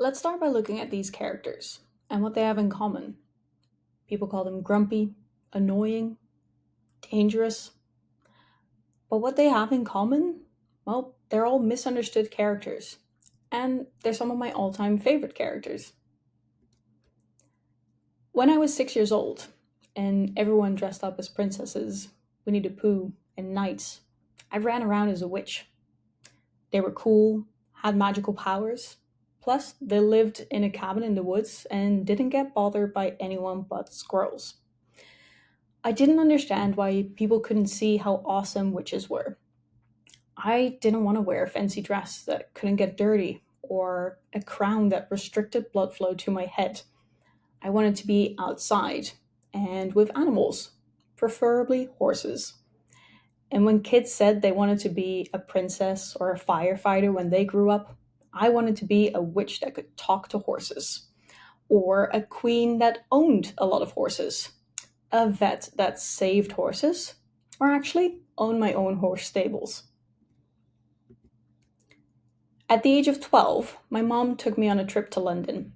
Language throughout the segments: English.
Let's start by looking at these characters and what they have in common. People call them grumpy, annoying, dangerous, but what they have in common? Well, they're all misunderstood characters, and they're some of my all time favorite characters. When I was 6 years old, and everyone dressed up as princesses, Winnie the Pooh, and knights, I ran around as a witch. They were cool, had magical powers, plus, they lived in a cabin in the woods and didn't get bothered by anyone but squirrels. I didn't understand why people couldn't see how awesome witches were. I didn't want to wear a fancy dress that couldn't get dirty or a crown that restricted blood flow to my head. I wanted to be outside and with animals, preferably horses. And when kids said they wanted to be a princess or a firefighter when they grew up, I wanted to be a witch that could talk to horses, or a queen that owned a lot of horses, a vet that saved horses, or actually own my own horse stables. At the age of 12, my mom took me on a trip to London,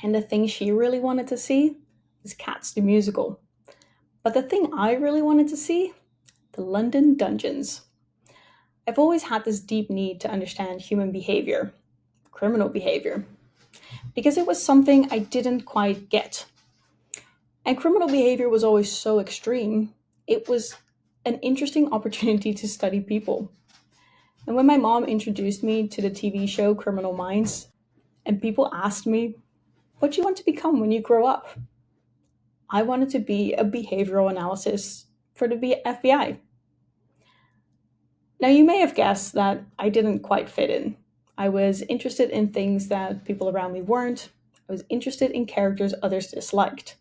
and the thing she really wanted to see was Cats the Musical. But the thing I really wanted to see, the London dungeons. I've always had this deep need to understand human behavior, criminal behavior, because it was something I didn't quite get. And criminal behavior was always so extreme, it was an interesting opportunity to study people. And when my mom introduced me to the TV show Criminal Minds, and people asked me, what do you want to become when you grow up? I wanted to be a behavioral analysis for the FBI. Now, you may have guessed that I didn't quite fit in. I was interested in things that people around me weren't. I was interested in characters others disliked.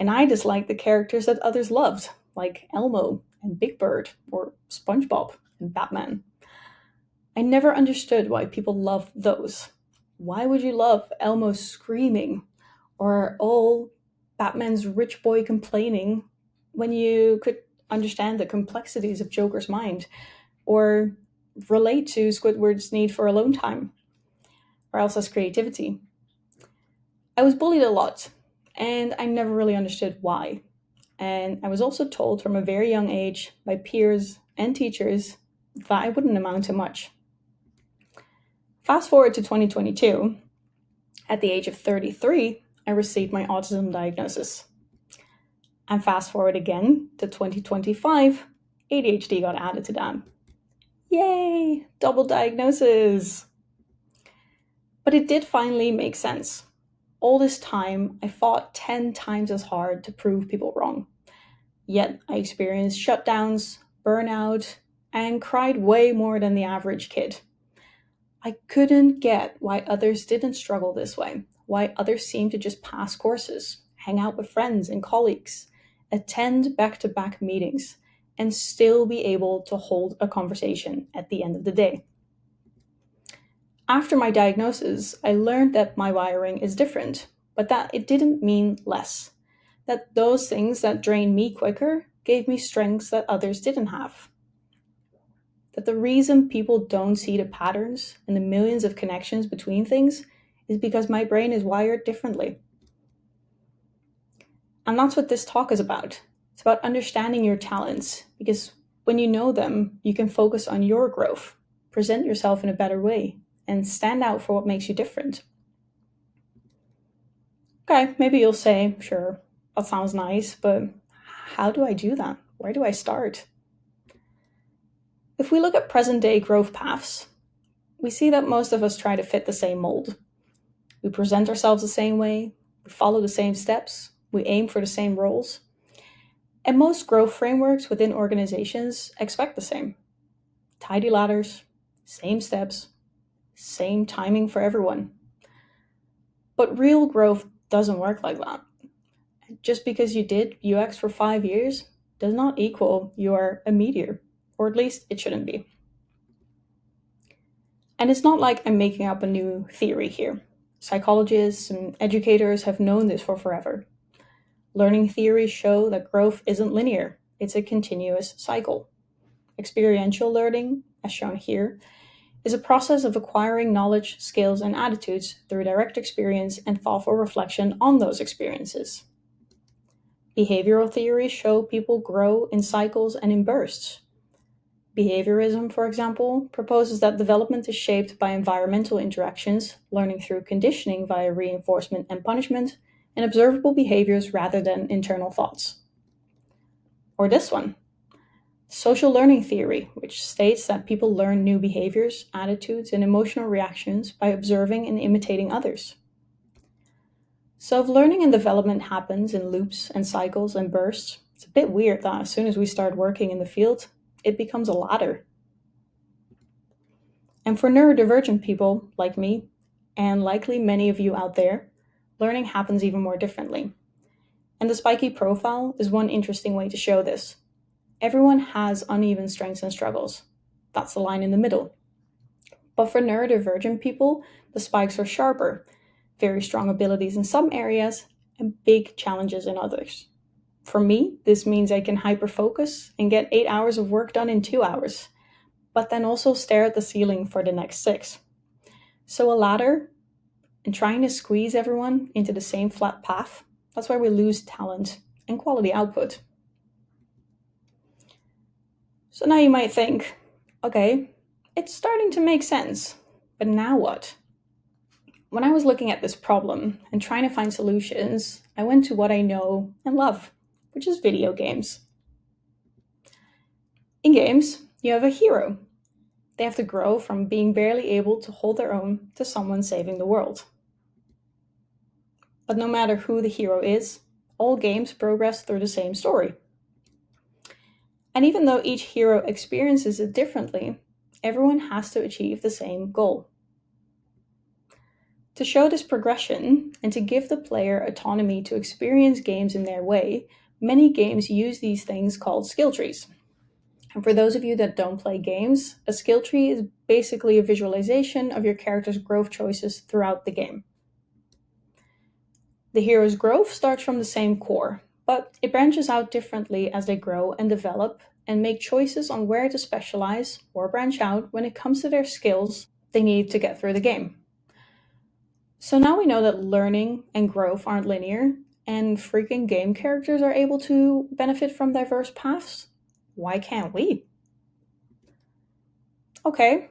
And I disliked the characters that others loved, like Elmo and Big Bird, or SpongeBob and Batman. I never understood why people loved those. Why would you love Elmo screaming, or Batman's rich boy complaining, when you could understand the complexities of Joker's mind, or relate to Squidward's need for alone time, or Elsa's creativity? I was bullied a lot, and I never really understood why. And I was also told from a very young age by peers and teachers that I wouldn't amount to much. Fast forward to 2022, at the age of 33, I received my autism diagnosis. And fast forward again to 2025, ADHD got added to that. Yay! Double diagnosis! But it did finally make sense. All this time, I fought 10 times as hard to prove people wrong. Yet I experienced shutdowns, burnout, and cried way more than the average kid. I couldn't get why others didn't struggle this way, why others seemed to just pass courses, hang out with friends and colleagues, attend back to back meetings, and still be able to hold a conversation at the end of the day. After my diagnosis, I learned that my wiring is different, but that it didn't mean less. That those things that drained me quicker gave me strengths that others didn't have. That the reason people don't see the patterns and the millions of connections between things is because my brain is wired differently. And that's what this talk is about. It's about understanding your talents, because when you know them, you can focus on your growth, present yourself in a better way, and stand out for what makes you different. Okay, maybe you'll say, sure, that sounds nice, but how do I do that? Where do I start? If we look at present day growth paths, we see that most of us try to fit the same mold. We present ourselves the same way, we follow the same steps, we aim for the same roles. And most growth frameworks within organizations expect the same. Tidy ladders, same steps, same timing for everyone. But real growth doesn't work like that. Just because you did UX for 5 years does not equal you are a meteor, or at least it shouldn't be. And it's not like I'm making up a new theory here. Psychologists and educators have known this for forever. Learning theories show that growth isn't linear, it's a continuous cycle. Experiential learning, as shown here, is a process of acquiring knowledge, skills, and attitudes through direct experience and thoughtful reflection on those experiences. Behavioral theories show people grow in cycles and in bursts. Behaviorism, for example, proposes that development is shaped by environmental interactions, learning through conditioning via reinforcement and punishment, and observable behaviors rather than internal thoughts. Or this one, social learning theory, which states that people learn new behaviors, attitudes, and emotional reactions by observing and imitating others. So, if learning and development happens in loops and cycles and bursts, it's a bit weird that as soon as we start working in the field, it becomes a ladder. And for neurodivergent people like me, and likely many of you out there, learning happens even more differently. And the spiky profile is one interesting way to show this. Everyone has uneven strengths and struggles. That's the line in the middle. But for neurodivergent people, the spikes are sharper, very strong abilities in some areas, and big challenges in others. For me, this means I can hyper-focus and get 8 hours of work done in 2 hours, but then also stare at the ceiling for the next 6. So a ladder and trying to squeeze everyone into the same flat path, that's where we lose talent and quality output. So now you might think, okay, it's starting to make sense, but now what? When I was looking at this problem and trying to find solutions, I went to what I know and love, which is video games. In games, you have a hero. They have to grow from being barely able to hold their own to someone saving the world. But no matter who the hero is, all games progress through the same story. And even though each hero experiences it differently, everyone has to achieve the same goal. To show this progression and to give the player autonomy to experience games in their way, many games use these things called skill trees. And for those of you that don't play games, a skill tree is basically a visualization of your character's growth choices throughout the game. The hero's growth starts from the same core, but it branches out differently as they grow and develop and make choices on where to specialize or branch out when it comes to their skills they need to get through the game. So now we know that learning and growth aren't linear, and freaking game characters are able to benefit from diverse paths. Why can't we? Okay,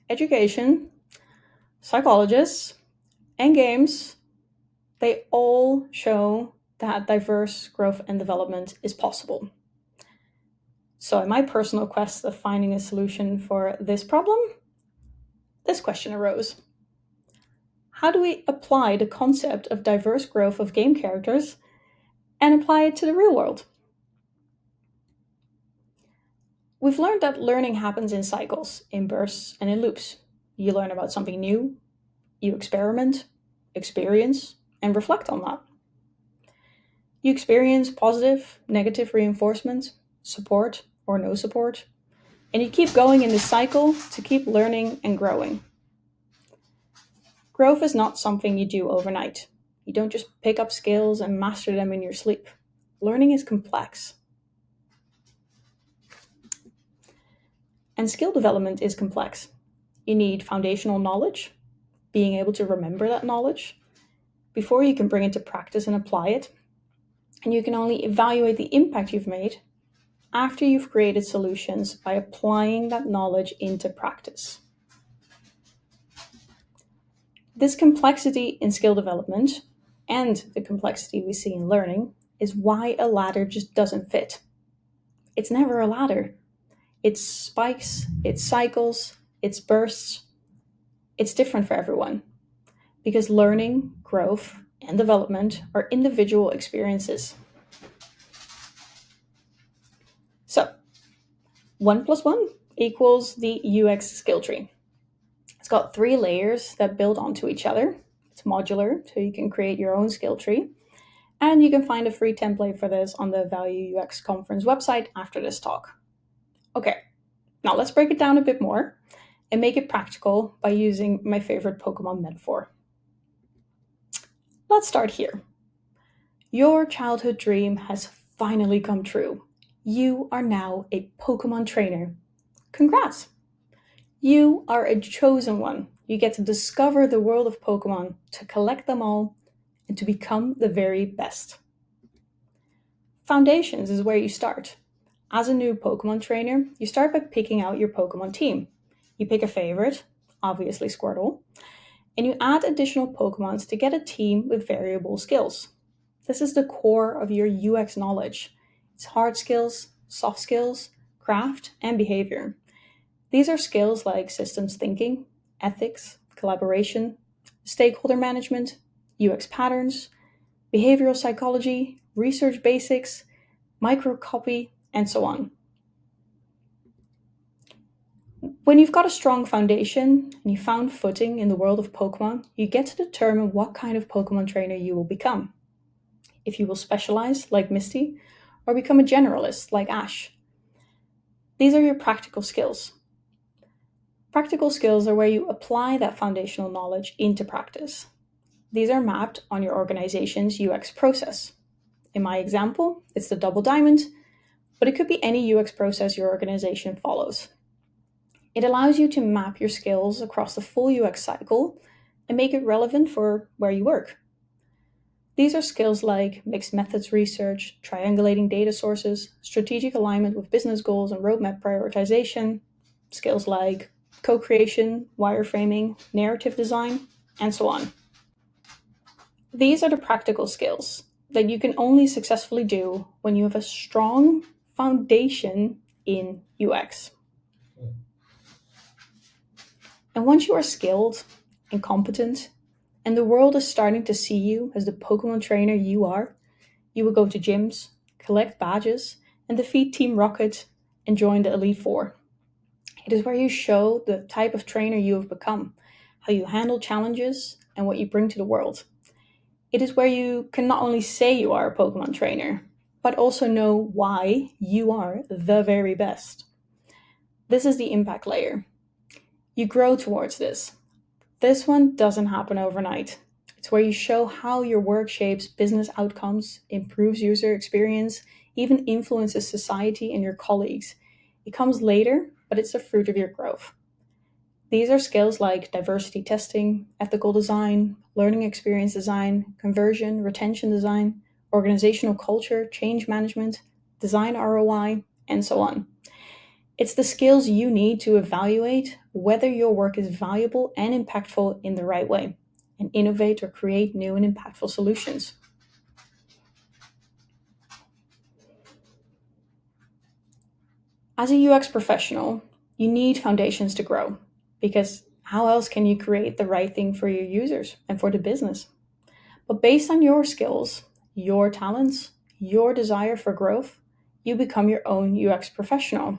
education, psychologists, and games, they all show that diverse growth and development is possible. So in my personal quest of finding a solution for this problem, this question arose. How do we apply the concept of diverse growth of game characters and apply it to the real world? We've learned that learning happens in cycles, in bursts, and in loops. You learn about something new, you experiment, experience, and reflect on that. You experience positive, negative reinforcement, support or no support, and you keep going in this cycle to keep learning and growing. Growth is not something you do overnight. You don't just pick up skills and master them in your sleep. Learning is complex. And skill development is complex. You need foundational knowledge, being able to remember that knowledge, before you can bring it to practice and apply it. And you can only evaluate the impact you've made after you've created solutions by applying that knowledge into practice. This complexity in skill development and the complexity we see in learning is why a ladder just doesn't fit. It's never a ladder. It's spikes, it's cycles, it's bursts. It's different for everyone because learning, growth, and development are individual experiences. So, 1 plus 1 equals the UX skill tree. It's got 3 layers that build onto each other. It's modular, so you can create your own skill tree. And you can find a free template for this on the Value UX Conference website after this talk. Okay, now let's break it down a bit more and make it practical by using my favorite Pokemon metaphor. Let's start here. Your childhood dream has finally come true. You are now a Pokemon trainer. Congrats! You are a chosen one. You get to discover the world of Pokemon, to collect them all, and to become the very best. Foundations is where you start. As a new Pokemon trainer, you start by picking out your Pokemon team. You pick a favorite, obviously Squirtle, and you add additional Pokemons to get a team with variable skills. This is the core of your UX knowledge. It's hard skills, soft skills, craft, and behavior. These are skills like systems thinking, ethics, collaboration, stakeholder management, UX patterns, behavioral psychology, research basics, microcopy, and so on. When you've got a strong foundation and you found footing in the world of Pokemon, you get to determine what kind of Pokemon trainer you will become. If you will specialize, like Misty, or become a generalist, like Ash. These are your practical skills. Practical skills are where you apply that foundational knowledge into practice. These are mapped on your organization's UX process. In my example, it's the double diamond, but it could be any UX process your organization follows. It allows you to map your skills across the full UX cycle and make it relevant for where you work. These are skills like mixed methods research, triangulating data sources, strategic alignment with business goals and roadmap prioritization, skills like co-creation, wireframing, narrative design, and so on. These are the practical skills that you can only successfully do when you have a strong foundation in UX. And once you are skilled and competent, and the world is starting to see you as the Pokemon trainer you are, you will go to gyms, collect badges, and defeat Team Rocket and join the Elite Four. It is where you show the type of trainer you have become, how you handle challenges, and what you bring to the world. It is where you can not only say you are a Pokemon trainer, but also know why you are the very best. This is the impact layer. You grow towards this. This one doesn't happen overnight. It's where you show how your work shapes business outcomes, improves user experience, even influences society and your colleagues. It comes later, but it's the fruit of your growth. These are skills like diversity testing, ethical design, learning experience design, conversion, retention design, organizational culture, change management, design ROI, and so on. It's the skills you need to evaluate whether your work is valuable and impactful in the right way, and innovate or create new and impactful solutions. As a UX professional, you need foundations to grow, because how else can you create the right thing for your users and for the business? But based on your skills, your talents, your desire for growth, you become your own UX professional.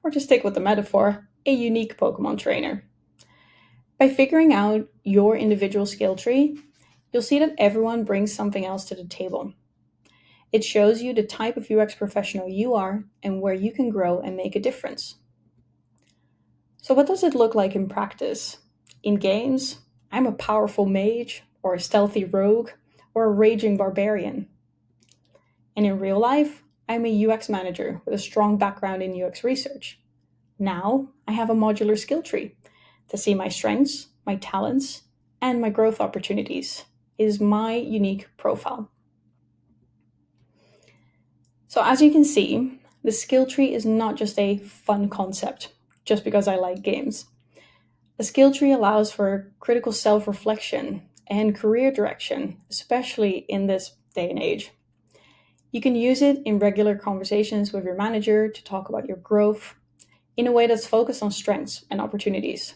Or to stick with the metaphor, a unique Pokemon trainer. By figuring out your individual skill tree, you'll see that everyone brings something else to the table. It shows you the type of UX professional you are and where you can grow and make a difference. So what does it look like in practice? In games, I'm a powerful mage, or a stealthy rogue, or a raging barbarian. And in real life, I'm a UX manager with a strong background in UX research. Now, I have a modular skill tree to see my strengths, my talents, and my growth opportunities. It is my unique profile. So as you can see, the skill tree is not just a fun concept, just because I like games. The skill tree allows for critical self-reflection and career direction, especially in this day and age. You can use it in regular conversations with your manager to talk about your growth in a way that's focused on strengths and opportunities.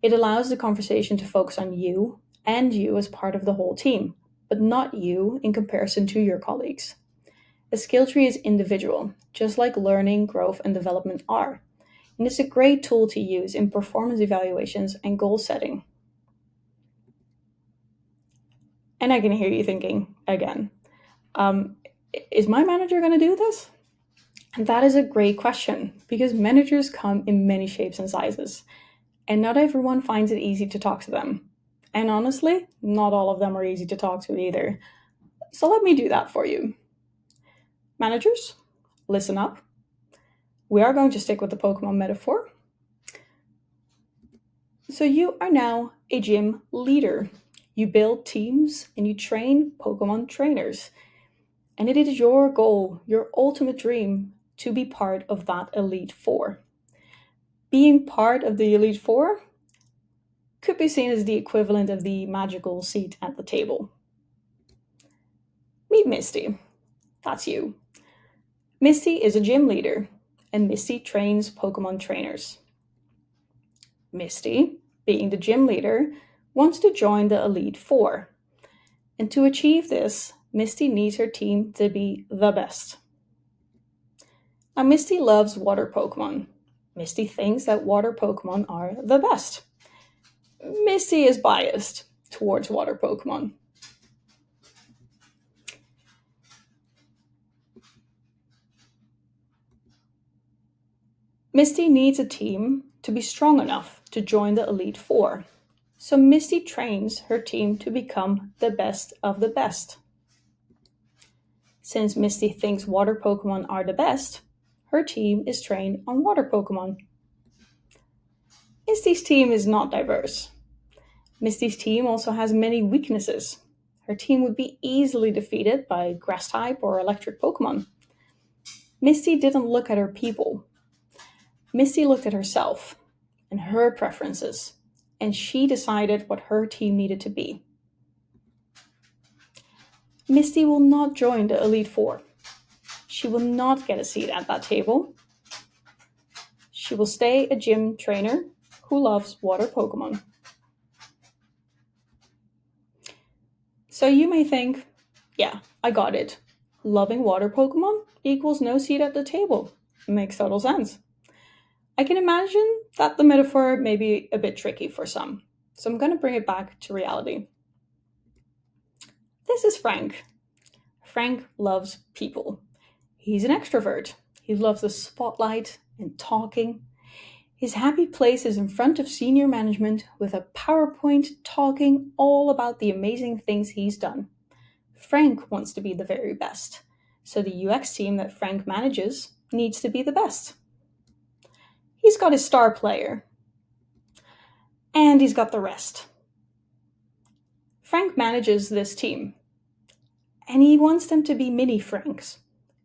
It allows the conversation to focus on you and you as part of the whole team, but not you in comparison to your colleagues. The skill tree is individual, just like learning, growth, and development are, and it's a great tool to use in performance evaluations and goal setting. And I can hear you thinking again, is my manager going to do this? And that is a great question, because managers come in many shapes and sizes, and not everyone finds it easy to talk to them. And honestly, not all of them are easy to talk to either. So let me do that for you. Managers, listen up. We are going to stick with the Pokemon metaphor. So you are now a gym leader. You build teams and you train Pokemon trainers. And it is your goal, your ultimate dream, to be part of that Elite Four. Being part of the Elite Four could be seen as the equivalent of the magical seat at the table. Meet Misty. That's you. Misty is a gym leader, and Misty trains Pokemon trainers. Misty, being the gym leader, wants to join the Elite Four. And to achieve this, Misty needs her team to be the best. Now, Misty loves water Pokemon. Misty thinks that water Pokemon are the best. Misty is biased towards water Pokemon. Misty needs a team to be strong enough to join the Elite Four. So Misty trains her team to become the best of the best. Since Misty thinks water Pokemon are the best, her team is trained on water Pokemon. Misty's team is not diverse. Misty's team also has many weaknesses. Her team would be easily defeated by grass type or electric Pokemon. Misty didn't look at her people. Misty looked at herself and her preferences, and she decided what her team needed to be. Misty will not join the Elite Four. She will not get a seat at that table. She will stay a gym trainer who loves water Pokemon. So you may think, yeah, I got it. Loving water Pokemon equals no seat at the table. Makes total sense. I can imagine that the metaphor may be a bit tricky for some, so I'm going to bring it back to reality. This is Frank. Frank loves people. He's an extrovert. He loves the spotlight and talking. His happy place is in front of senior management with a PowerPoint talking all about the amazing things he's done. Frank wants to be the very best, so the UX team that Frank manages needs to be the best. He's got his star player, and he's got the rest. Frank manages this team, and he wants them to be mini Franks,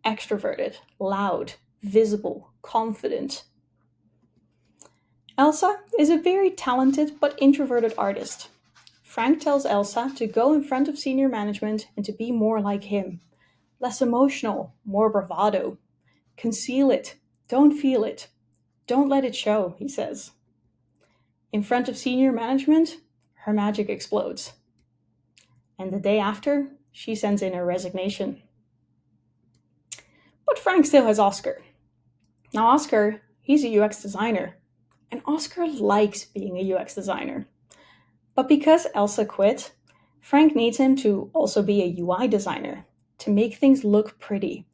extroverted, loud, visible, confident. Elsa is a very talented but introverted artist. Frank tells Elsa to go in front of senior management and to be more like him. Less emotional, more bravado. Conceal it, don't feel it, don't let it show, he says. In front of senior management, her magic explodes. And the day after, she sends in her resignation. But Frank still has Oscar. Now Oscar, he's a UX designer. And Oscar likes being a UX designer. But because Elsa quit, Frank needs him to also be a UI designer, to make things look pretty.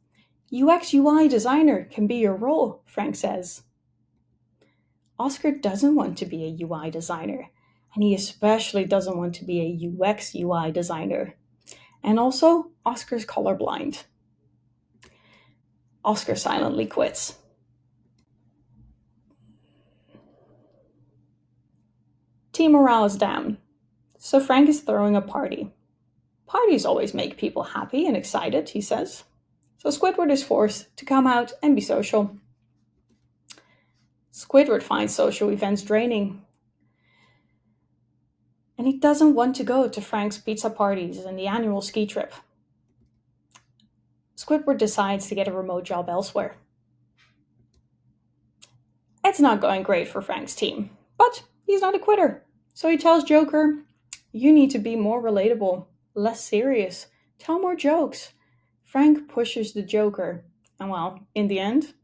UX UI designer can be your role, Frank says. Oscar doesn't want to be a UI designer, and he especially doesn't want to be a UX UI designer. And also, Oscar's colorblind. Oscar silently quits. Team morale is down, so Frank is throwing a party. Parties always make people happy and excited, he says. So Squidward is forced to come out and be social. Squidward finds social events draining. And he doesn't want to go to Frank's pizza parties and the annual ski trip. Squidward decides to get a remote job elsewhere. It's not going great for Frank's team, but he's not a quitter. So he tells Joker, you need to be more relatable, less serious, tell more jokes. Frank pushes the Joker, and well, in the end,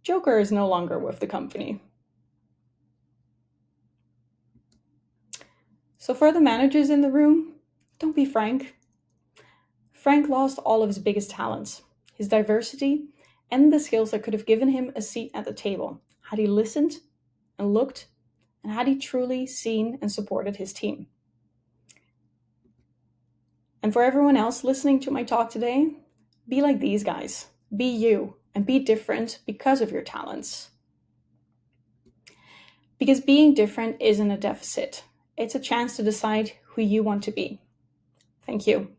Joker is no longer with the company. So for the managers in the room, don't be Frank. Frank lost all of his biggest talents, his diversity, and the skills that could have given him a seat at the table had he listened and looked, and had he truly seen and supported his team. And for everyone else listening to my talk today, be like these guys. Be you and be different because of your talents. Because being different isn't a deficit, it's a chance to decide who you want to be. Thank you.